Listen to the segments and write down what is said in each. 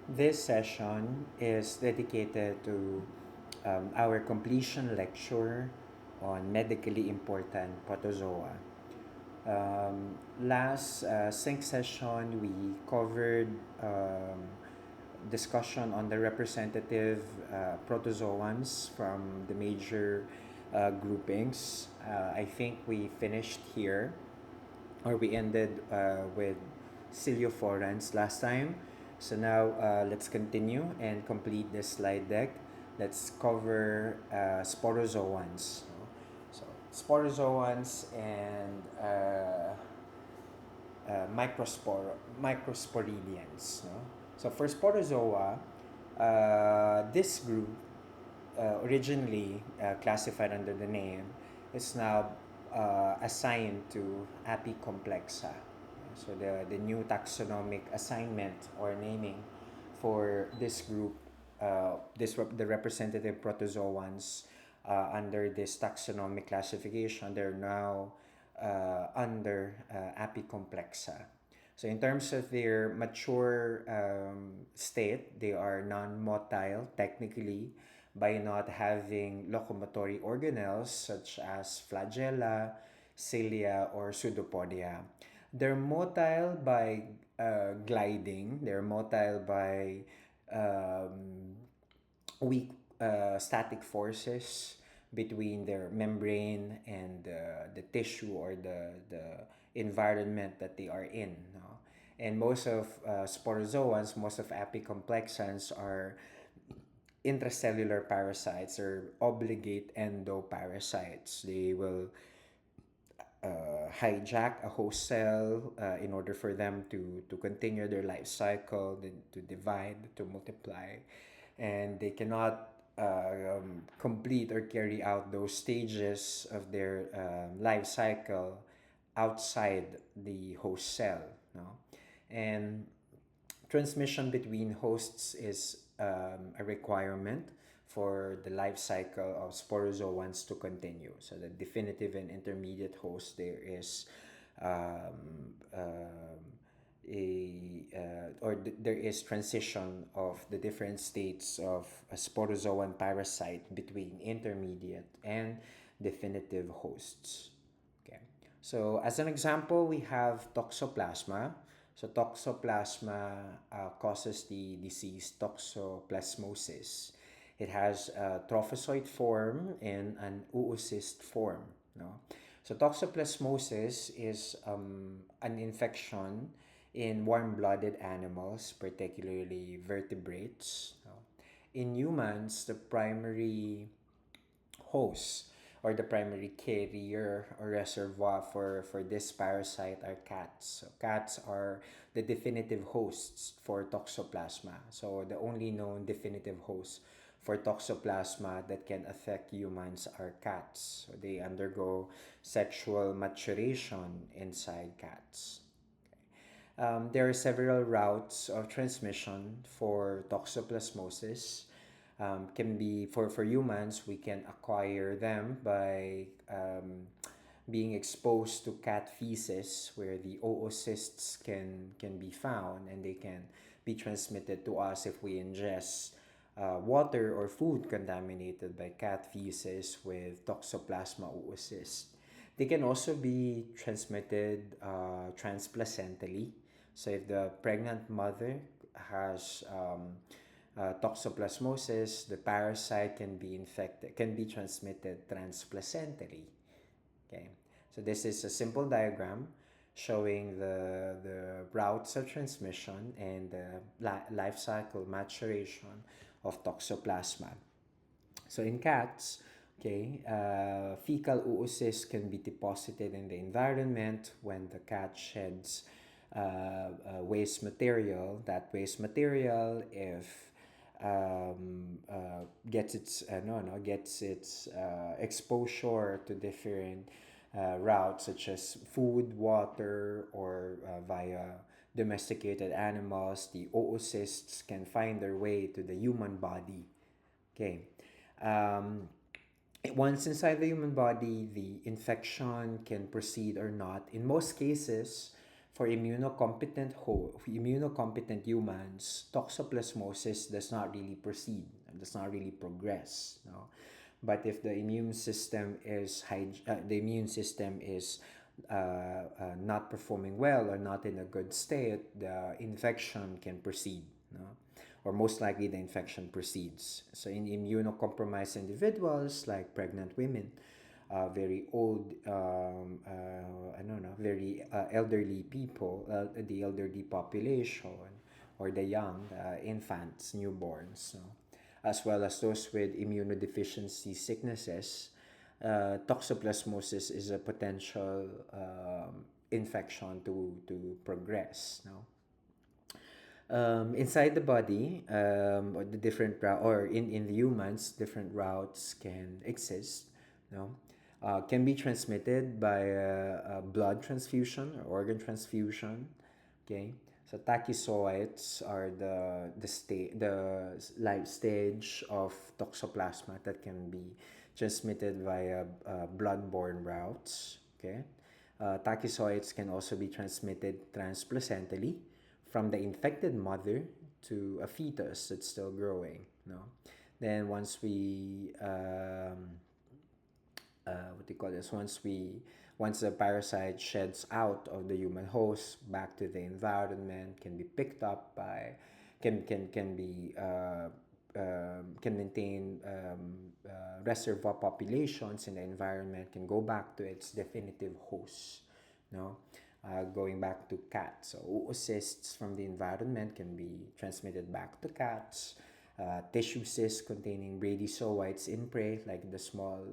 This session is dedicated to our completion lecture on medically important protozoa. Last sync session, we covered discussion on the representative protozoans from the major groupings. I think we finished here, or we ended with Cilioforans last time. So now let's continue and complete this slide deck. Let's cover sporozoans. So sporozoans and microsporidians. No? So for sporozoa, this group originally classified under the name is now assigned to Apicomplexa. So the new taxonomic assignment or naming for this group, the representative protozoans under this taxonomic classification, they're now under Apicomplexa. So in terms of their mature state, they are non-motile technically by not having locomotory organelles such as flagella, cilia, or pseudopodia. They're motile by gliding. They're motile by um, weak static forces between their membrane and the tissue or the environment that they are in. No? And most of sporozoans, most of apicomplexans are intracellular parasites or obligate endoparasites. They will hijack a host cell in order for them to continue their life cycle, to divide, to multiply. And they cannot complete or carry out those stages of their life cycle outside the host cell. No? And transmission between hosts is a requirement for the life cycle of sporozoans to continue. So the definitive and intermediate host, there is there is transition of the different states of a sporozoan parasite between intermediate and definitive hosts. Okay. So as an example, we have toxoplasma. So toxoplasma causes the disease toxoplasmosis. It has a trophozoite form and an oocyst form. No? So toxoplasmosis is an infection in warm-blooded animals, particularly vertebrates. No? In humans, the primary host or the primary carrier or reservoir for this parasite are cats. So cats are the definitive hosts for toxoplasma. So the only known definitive host for toxoplasma that can affect humans are cats. So they undergo sexual maturation inside cats. There are several routes of transmission for toxoplasmosis. Can be for humans, we can acquire them by being exposed to cat feces where the oocysts can be found, and they can be transmitted to us if we ingest water or food contaminated by cat feces with toxoplasma oocyst. They can also be transmitted transplacentally. So if the pregnant mother has toxoplasmosis, the parasite can be transmitted transplacentally. Okay, so this is a simple diagram showing the routes of transmission and the life cycle maturation of toxoplasma. So in cats, okay, fecal oocysts can be deposited in the environment when the cat sheds waste material. That waste material, if gets its exposure to different routes such as food, water, or via domesticated animals, the oocysts can find their way to the human body. Okay. Um, Once inside the human body, the infection can proceed or not. In most cases, for immunocompetent humans, toxoplasmosis does not really proceed, does not really progress. No? But if the immune system is not performing well or not in a good state, the infection can proceed. No? Or most likely the infection proceeds. So in immunocompromised individuals like pregnant women, very old, I don't know, very elderly people, the elderly population, or the young infants, newborns, no? As well as those with immunodeficiency sicknesses, toxoplasmosis is a potential infection to progress. No? Inside the body, or the different route, or in the humans, different routes can exist. No, can be transmitted by a blood transfusion or organ transfusion. Okay, so tachyzoids are the life stage of toxoplasma that can be transmitted via blood-borne routes. Okay, tachyzoids can also be transmitted transplacentally from the infected mother to a fetus that's still growing. No, then what do you call this? Once the parasite sheds out of the human host back to the environment, can be picked up by, can be can maintain reservoir populations in the environment, can go back to its definitive host. No, going back to cats. So oocysts from the environment can be transmitted back to cats. Tissue cysts containing bradyzoites in prey, like the small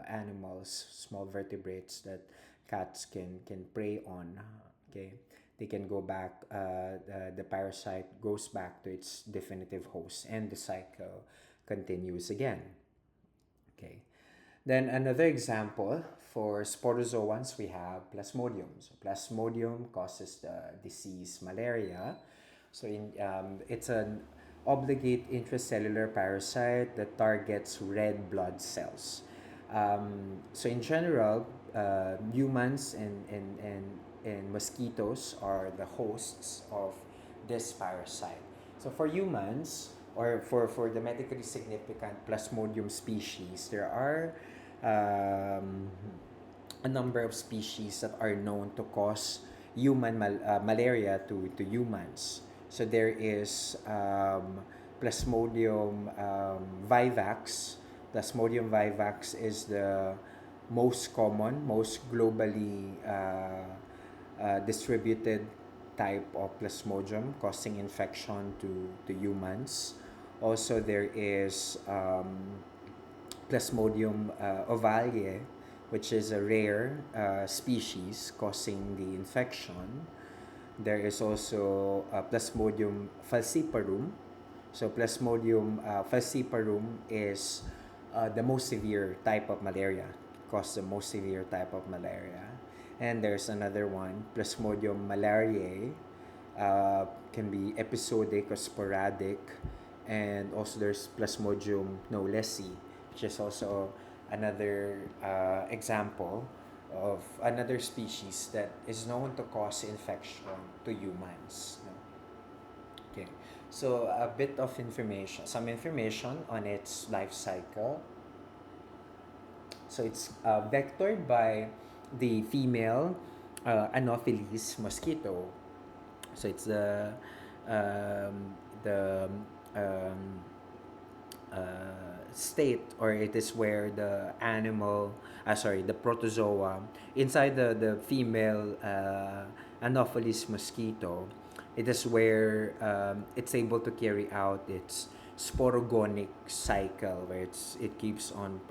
animals, small vertebrates that cats can prey on. Okay, they can go back. The parasite goes back to its definitive host, and the cycle continues again. Okay. Then another example for sporozoans, we have Plasmodium. So Plasmodium causes the disease malaria. So it's an obligate intracellular parasite that targets red blood cells. So in general, humans and mosquitoes are the hosts of this parasite. So for humans, or for the medically significant Plasmodium species, there are um, a number of species that are known to cause malaria to humans. So there is Plasmodium vivax. Plasmodium vivax is the most common, most globally distributed type of Plasmodium causing infection to humans. Also, there is Plasmodium ovale, which is a rare species causing the infection. There is also Plasmodium falciparum. So Plasmodium falciparum is the most severe type of malaria, causes the most severe type of malaria. And there's another one, Plasmodium malariae, can be episodic or sporadic. And also there's Plasmodium knowlesi, which is also another example of another species that is known to cause infection to humans. No? Okay, so a bit of information, some information on its life cycle. So it's vectored by the female Anopheles mosquito. So it's the state, or it is where the the protozoa inside the female Anopheles mosquito, it is where it's able to carry out its sporogonic cycle, where it keeps on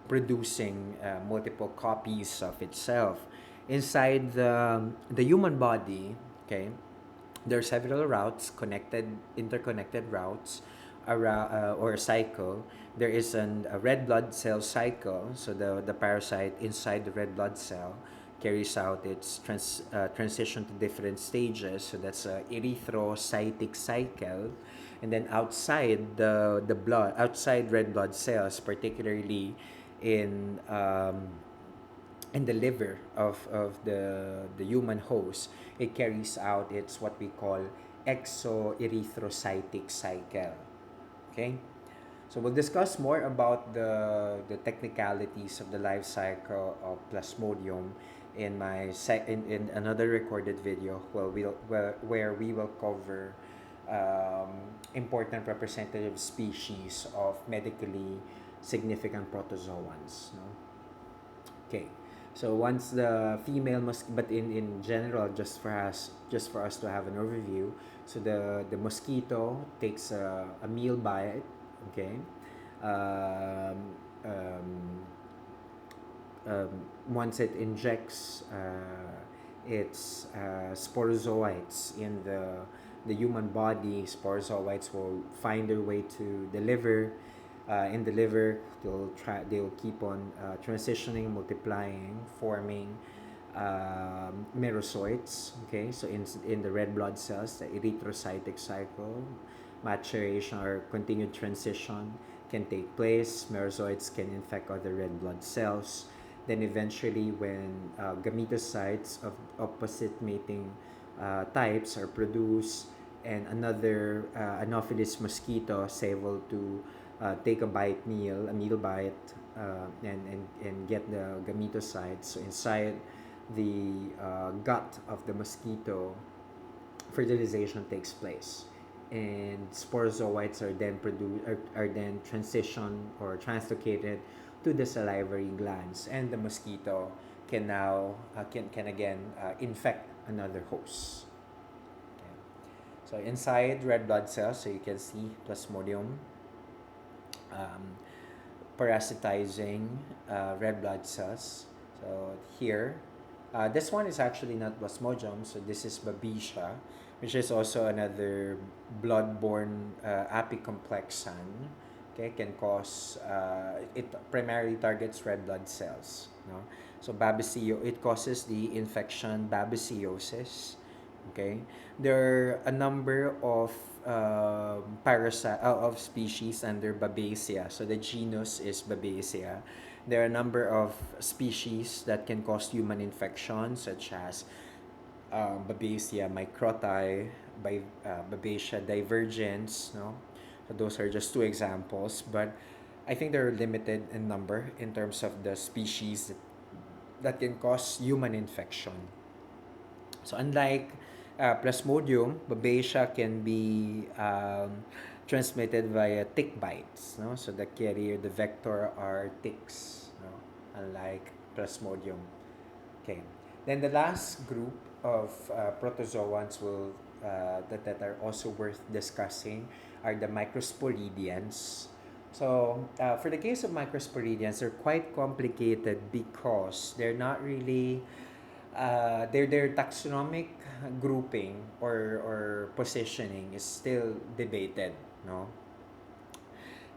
producing multiple copies of itself inside the human body. Okay, there are several routes, interconnected routes around, or a cycle. There is a red blood cell cycle. So the parasite inside the red blood cell carries out its transition to different stages. So that's a erythrocytic cycle. And then outside the blood, outside red blood cells, particularly in in the liver of the human host, it carries out its what we call exoerythrocytic cycle. Okay? So we'll discuss more about the technicalities of the life cycle of Plasmodium in in another recorded video where we will cover important representative species of medically significant protozoans. No? Okay. So once the female but in general, just for us to have an overview, so the mosquito takes a meal bite, okay, um, um, once it injects its sporozoites in the human body, sporozoites will find their way to the liver. In the liver, they'll keep on transitioning, multiplying, forming merozoites. Okay, so in the red blood cells, the erythrocytic cycle, maturation or continued transition can take place. Merozoites can infect other red blood cells. Then eventually, when gametocytes of opposite mating types are produced, and another Anopheles mosquito is able to take a meal bite, and get the gametocytes. So inside the gut of the mosquito, fertilization takes place, and sporozoites are then transitioned or translocated to the salivary glands, and the mosquito can now can again infect another host. Okay. So inside red blood cells, so you can see Plasmodium um, parasitizing red blood cells. So here, this one is actually not Plasmodium, so this is Babesia, which is also another blood-borne apicomplexan. Okay, can cause it primarily targets red blood cells. No, so Babesia, it causes the infection babesiosis. Okay, there are a number of of species under Babesia. So the genus is Babesia. There are a number of species that can cause human infection, such as Babesia microti, Babesia divergens. No, so those are just two examples, but I think they're limited in number in terms of the species that can cause human infection. So unlike Plasmodium, Babesia can be transmitted via tick bites. No? So the carrier, the vector are ticks, no? Unlike Plasmodium. Okay. Then the last group of protozoans that are also worth discussing are the microsporidians. So for the case of microsporidians, they're quite complicated because they're not really their taxonomic grouping or positioning is still debated, no?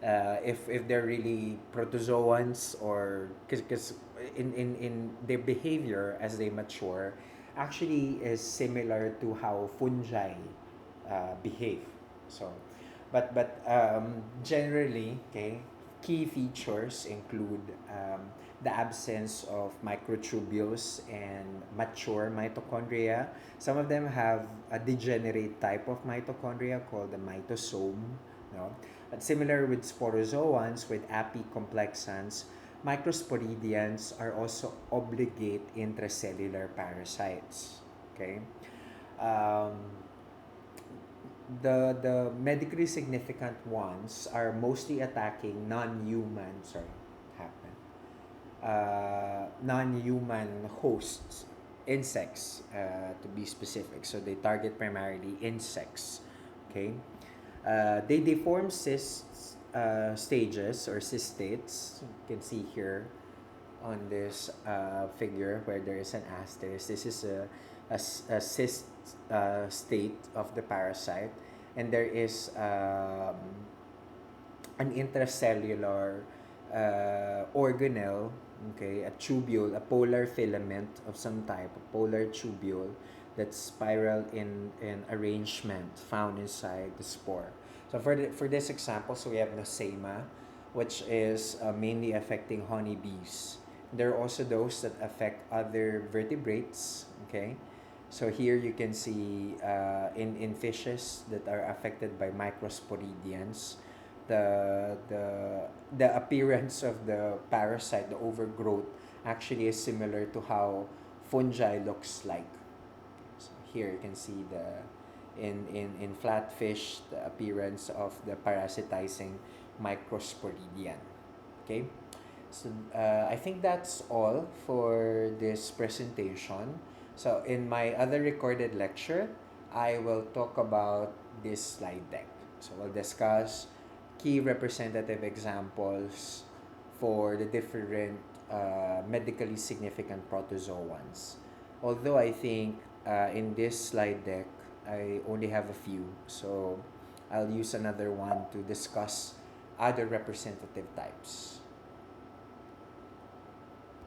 If they're really protozoans, or because in their behavior as they mature actually is similar to how fungi behave. So generally, okay, key features include the absence of microtubules and mature mitochondria. Some of them have a degenerate type of mitochondria called the mitosome. No? But similar with sporozoans, with apicomplexans, microsporidians are also obligate intracellular parasites. Okay. Um, the medically significant ones are mostly attacking non-human, non-human hosts, insects, to be specific. So they target primarily insects. Okay, they deform cysts stages or cystates. You can see here on this figure where there is an asterisk. This is a cyst state of the parasite, and there is an intracellular organelle, okay, a tubule, a polar filament of some type, a polar tubule that's spiral in arrangement found inside the spore. So for this example, so we have Nosema, which is mainly affecting honeybees. there are also those that affect other vertebrates. Okay, so here you can see in fishes that are affected by microsporidians, the appearance of the parasite, the overgrowth, actually is similar to how fungi looks like. So here you can see in flatfish the appearance of the parasitizing microsporidian. Okay, so I think that's all for this presentation. So in my other recorded lecture, I will talk about this slide deck. So we'll discuss key representative examples for the different medically significant protozoans. Although I think in this slide deck, I only have a few. So I'll use another one to discuss other representative types.